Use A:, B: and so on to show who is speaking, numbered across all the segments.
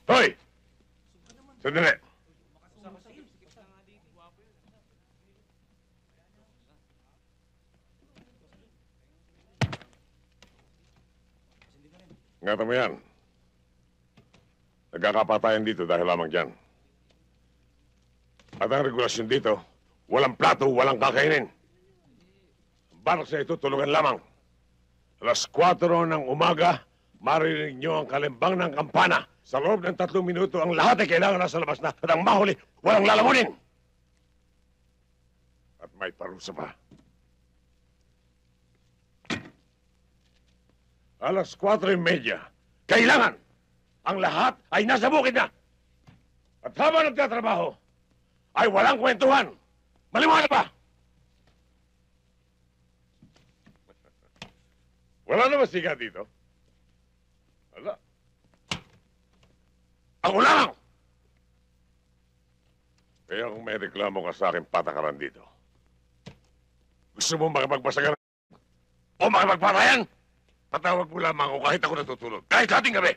A: Hoy! Sandali. Ingatan mo yan. Nagkakapatayan dito dahil lamang dyan. At ang regulasyon dito, walang plato, walang kakainin. Ang barak sa ito, tulungan lamang. Alas 4 ng umaga, maririnig nyo ang kalimbang ng kampana. Sa loob ng 3 minuto, ang lahat ay kailangan nasa labas na. At ang mahuli, walang lalamunin. At may parusa pa. Alas 4:30, kailangan ang lahat ay nasa bukid na. At habang nagtatrabaho, ay walang kwentuhan. Maliwanag ba? Wala naman siga dito. Wala. Ako lang! Kaya kung may reklamo ka sa akin, patakaran dito. Gusto mo makipagpasagan o makipagpatayan? Patawag mo lamang ako kahit ako natutulog. Kahit ating gabi.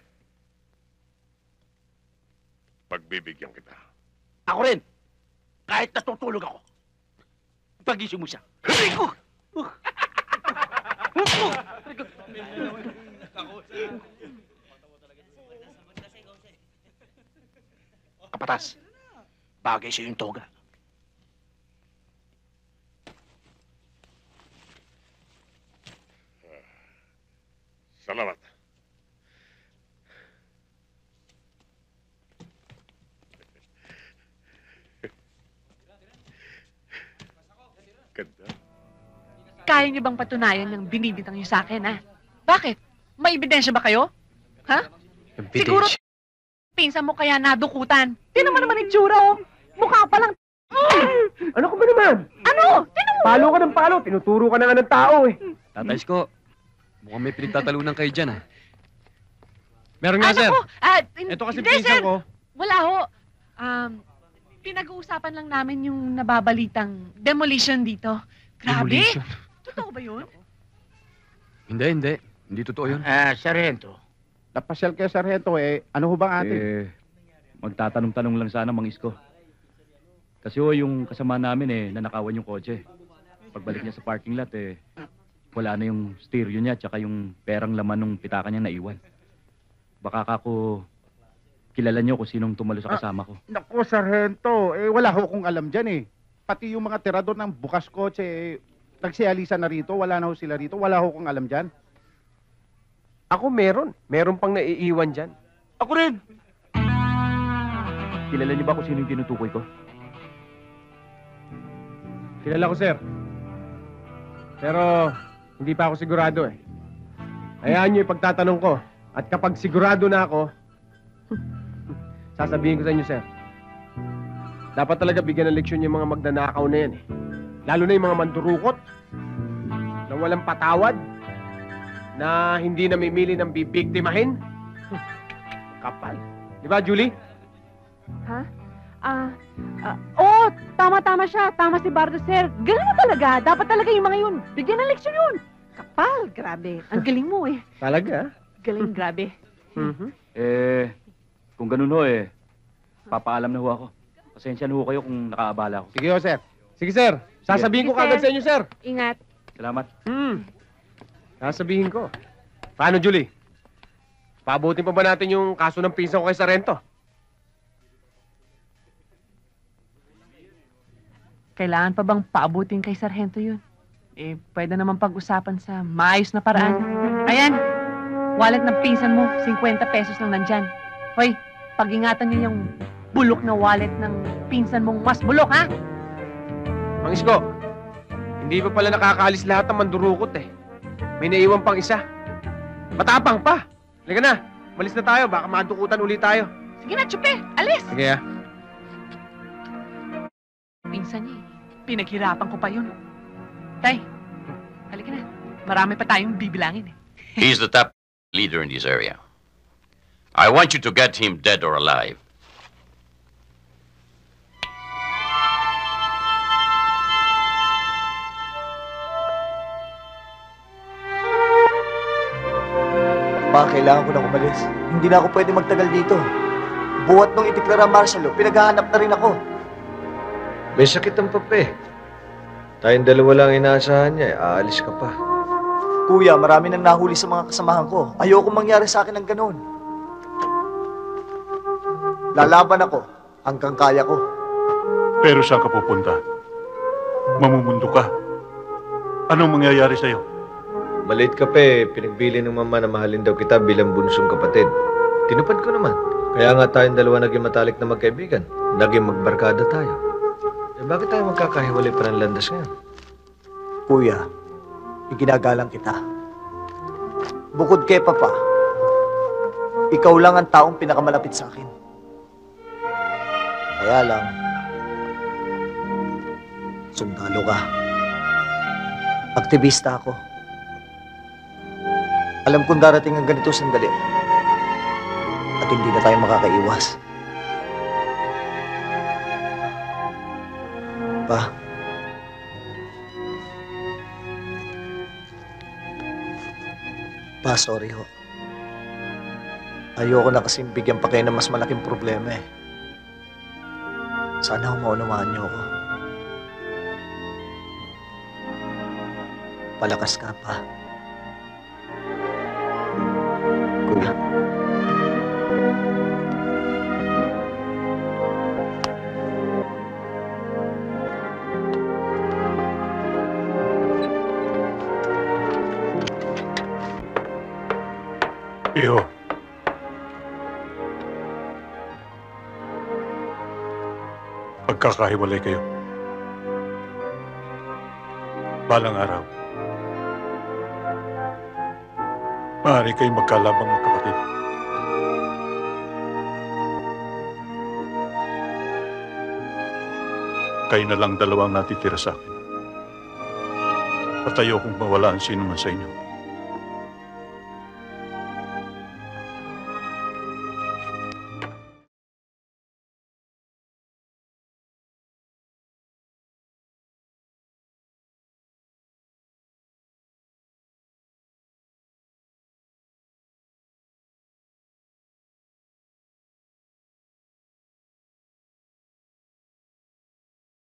A: Pagbibigyan kita.
B: Ako rin. Kahit natutulog ako. Pagising mo siya. Kapatas, bagay sa yung toga.
A: Salamat. Ganda.
C: Kaya niyo bang patunayan yung binibitang niyo sa akin, ha? Bakit? May ebidensya ba kayo? Ha? Siguro pinsan mo kaya nadukutan. Tinan mo naman itsura, oh. Mukha pa lang.
D: Ano ko ba naman?
C: Ano? Tinan mo.
D: Palo ka ng palo, tinuturo ka na nga ng tao eh.
E: Tatay Isko, mukhang may pinagtatalunan kayo dyan, ha? Meron nga,
C: Ano
E: sir.
C: ko?
E: Ito kasi
C: hindi,
E: pinsan
C: sir.
E: ko.
C: Wala ho. Pinag-uusapan lang namin yung nababalitang demolition dito. Grabe.
E: Demolition.
C: Totoo ba yun?
E: Hindi. Hindi totoo yun.
B: Sargento.
D: Napasyal kayo, Sargento eh. Ano ho bang atin?
F: Magtatanong-tanong lang sana, Mang Isko. Kasi yung kasama namin nanakawan yung kotse. Pagbalik niya sa parking lot wala na yung stereo niya tsaka yung perang laman ng pitaka niya naiwan. Baka kako kilala niyo kung sinong tumalo sa kasama ko.
D: Naku, Sargento, wala ho kong alam dyan eh. Pati yung mga tirador ng bukas kotse, nagsialisa na rito, wala na ho sila rito, wala ho kong alam dyan.
G: Ako meron. Meron pang naiiwan dyan.
B: Ako rin.
F: Kilala niyo ba kung sino yung tinutukoy ko?
G: Kilala ko, sir. Pero hindi pa ako sigurado eh. Hayaan niyo ipagtatanong ko. At kapag sigurado na ako, sasabihin ko sa inyo, sir. Dapat talaga bigyan ng leksyon yung mga magnanakaw na yan eh. Lalo na yung mga mandurukot na walang patawad, na hindi namimili ng bibiktimahin. Kapal. Di ba, Julie?
C: Ha? Oo, tama siya. Tama si Bardo, sir. Ganun na talaga. Dapat talaga yung mga yun. Bigyan ng leksyon yun. Kapal, grabe. Ang galing mo eh.
G: Talaga?
C: Galing, grabe.
F: Kung ganun ho papaalam na ho ako. Pasensya na ho kayo kung nakaabala ako.
G: Sige ho, sir. Sige, sir. Sasabihin
C: Sige,
G: ko kagad
C: sir.
G: sa inyo, sir.
C: Ingat.
F: Salamat.
G: Sasabihin ko. Paano, Julie? Paabutin pa ba natin yung kaso ng pinsan ko kay Sargento?
C: Kailangan pa bang paabutin kay Sargento yun? Pwede naman pag-usapan sa maayos na paraan. Ayan, wallet ng pinsan mo, 50 pesos lang nandyan. Hoy, pag-ingatan niyo yung bulok na wallet ng pinsan mong mas bulok, ha?
G: Mang Isko, hindi pa pala nakakaalis lahat ng mandurukot eh. May naiwan pang isa. Matapang pa. Halika na, malis na tayo, baka madukutan ulit tayo.
C: Sige na, tsupe, alis!
G: Sige ah.
C: Pinsan niya pinaghirapan ko pa yun. Tay, halika na. Marami pa tayong bibilangin eh.
H: He's the top leader in this area. I want you to get him dead or alive.
I: Pa, kailangan ko na umalis. Hindi na ako pwede magtagal dito. Buhat nung itiklara martial law, pinaghahanap na rin ako.
J: May sakit ang pape. Tayong dalawa lang inaasahan niya, aalis ka pa.
I: Kuya, marami nang nahuli sa mga kasamahan ko. Ayoko mangyari sa akin ng ganun. Lalaban ako hanggang kaya ko.
K: Pero saan ka pupunta? Mamumundo ka. Anong mangyayari sa'yo?
J: Maliit ka pa eh, pinagbili ng mama na mahalin daw kita bilang bunsong kapatid. Tinupad ko naman. Kaya nga tayong dalawa naging matalik na magkaibigan. Naging magbarkada tayo. Eh bakit tayo magkakahiwalay pa ng landas ngayon?
I: Kuya, iginagalang kita. Bukod kay Papa, ikaw lang ang taong pinakamalapit sa akin. Kaya lang, sundalo ka. Aktivista ako. Alam kong darating ang ganito sandali. At hindi na tayo makakaiwas. Pa. Pa, sorry ho. Ayoko na kasing bigyan pa kayo ng mas malaking problema eh. Sana maunawaan niyo ako. Palakas ka pa. Kuya.
K: Iho. Pagkakahiwalay kayo. Balang araw. Maaari kayong magkalabang magkapatid. Kayo na lang dalawang natitira sa akin. At ayokong mawala ang sino man sa inyo.